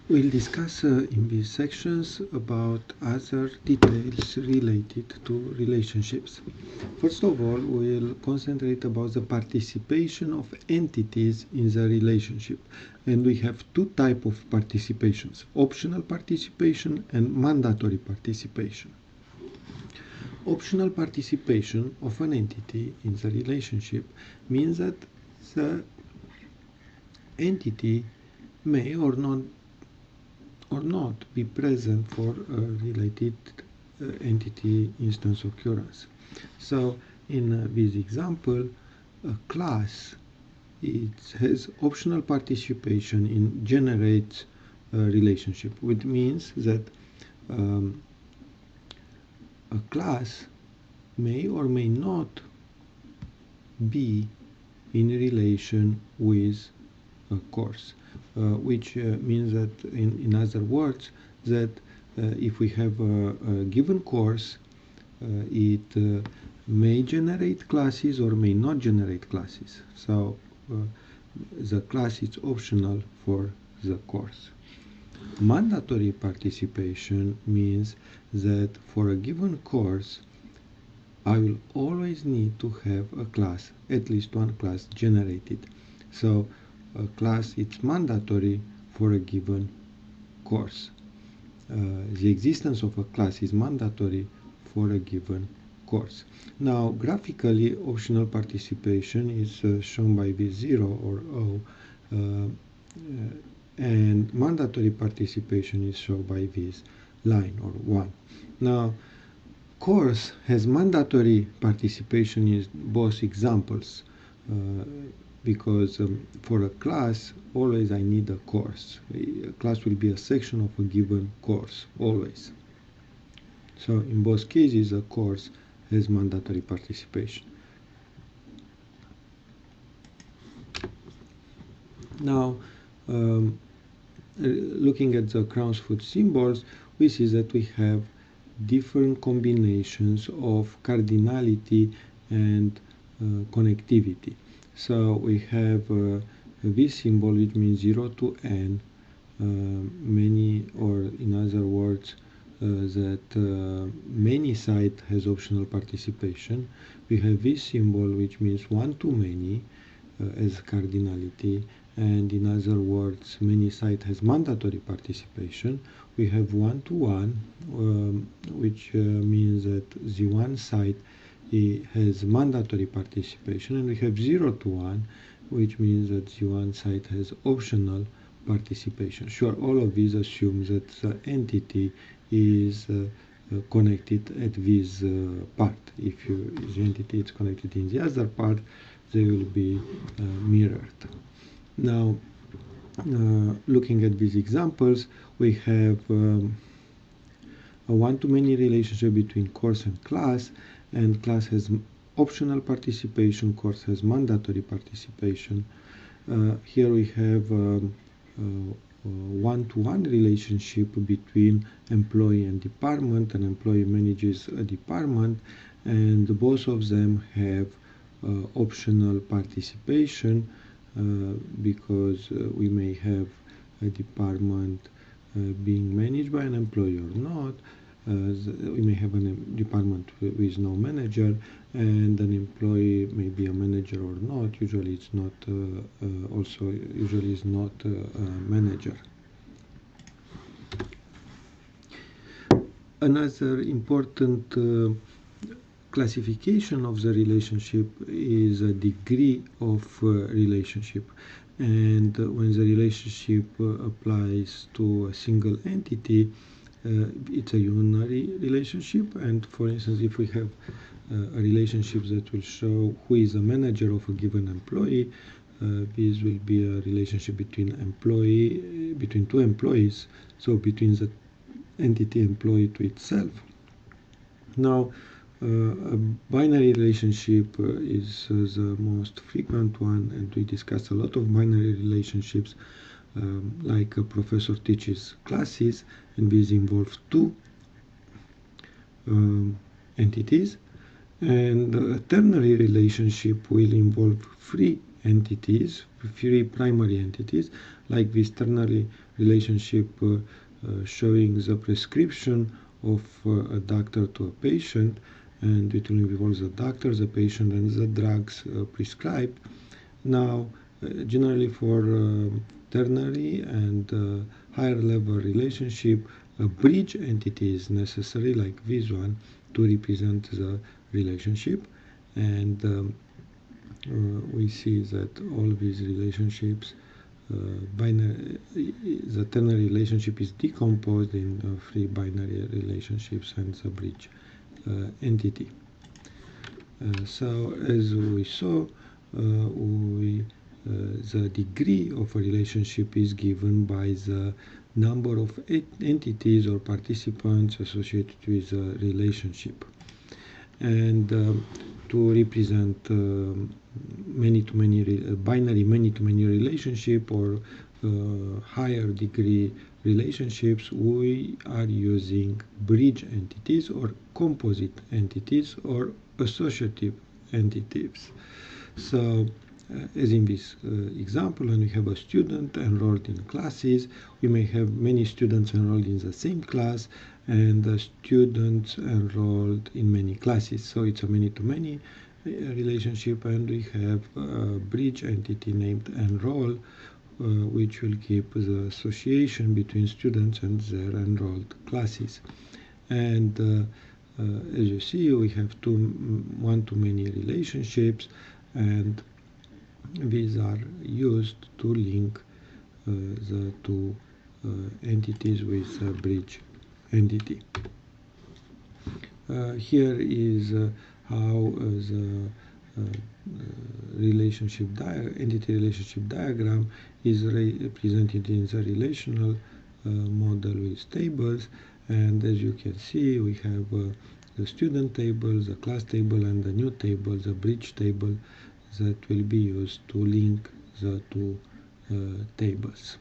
We'll discuss in these sections about other details related to relationships. First of all, we'll concentrate about the participation of entities in the relationship. And we have two types of participations: optional participation and mandatory participation. Optional participation of an entity in the relationship means that the entity may or not be present for a related entity instance occurrence. So in this example, a class has optional participation in generates a relationship, which means that a class may or may not be in relation with a course, which means that, in other words, that if we have a given course, it may generate classes or may not generate classes. So the class is optional for the course. Mandatory participation means that for a given course, I will always need to have a class, at least one class generated. So a class is mandatory for a given course. The existence of a class is mandatory for a given course. Now, graphically, optional participation is shown by this 0 or O, and mandatory participation is shown by this line or 1. Now, course has mandatory participation in both examples, because for a class, always I need a course. A class will be a section of a given course, always. So in both cases, a course has mandatory participation. Now, looking at the crown's foot symbols, we see that we have different combinations of cardinality and connectivity. So we have this symbol, which means 0 to n, many, or in other words, that many site has optional participation. We have this symbol, which means 1 to many, as cardinality, and in other words, many site has mandatory participation. We have 1 to 1, which means that the one site has mandatory participation, and we have 0 to 1, which means that the one site has optional participation. Sure, all of these assume that the entity is connected at this part. If the entity is connected in the other part, they will be mirrored. Now, looking at these examples, we have a one-to-many relationship between course and class has optional participation, course has mandatory participation. Here we have one-to-one relationship between employee and department, and employee manages a department, and both of them have optional participation, because we may have a department being managed by an employee or not. We may have a department with no manager, and an employee may be a manager or not. Usually it's not, usually is not a manager. Another important classification of the relationship is a degree of relationship. And when the relationship applies to a single entity, it's a unary relationship. And for instance, if we have a relationship that will show who is a manager of a given employee, this will be a relationship between two employees, so between the entity employee to itself. Now, a binary relationship is the most frequent one, and we discuss a lot of binary relationships, like a professor teaches classes, and these involve two entities, and a ternary relationship will involve three entities, three primary entities, like this ternary relationship showing the prescription of a doctor to a patient, and it will involve the doctor, the patient, and the drugs prescribed. Now, generally for ternary and higher level relationship, a bridge entity is necessary, like this one, to represent the relationship. And we see that all these relationships, the ternary relationship is decomposed in three binary relationships and the bridge entity. So as we saw, the degree of a relationship is given by the number of entities or participants associated with a relationship. And to represent many-to-many binary many-to-many relationship or higher degree relationships, we are using bridge entities or composite entities or associative entities. So as in this example, when we have a student enrolled in classes, we may have many students enrolled in the same class and the students enrolled in many classes. So it's a many-to-many relationship, and we have a bridge entity named enroll, which will keep the association between students and their enrolled classes. And as you see, we have one-to-many relationships, and these are used to link the two entities with a bridge entity. Here is how the entity relationship diagram is represented in the relational model with tables. And as you can see, we have the student table, the class table, and the new table, the bridge table, that will be used to link the two tables.